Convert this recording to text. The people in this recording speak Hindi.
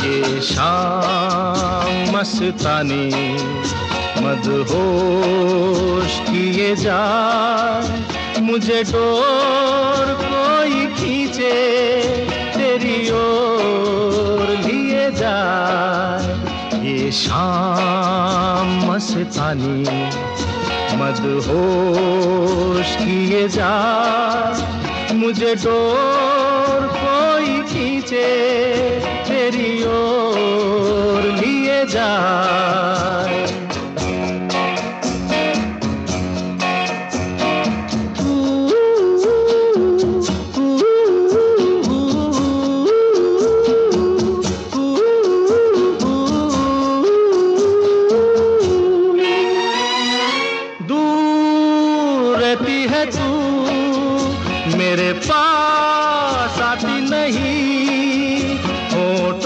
ये शाम मस्तानी मदहोश किए जाए, मुझे डोर कोई खींचे तेरी ओर लिए जाए। ये शाम मस्तानी मदहोश किए जाए, मुझे डोर कोई खींचे तेरी ओर लिए जाए।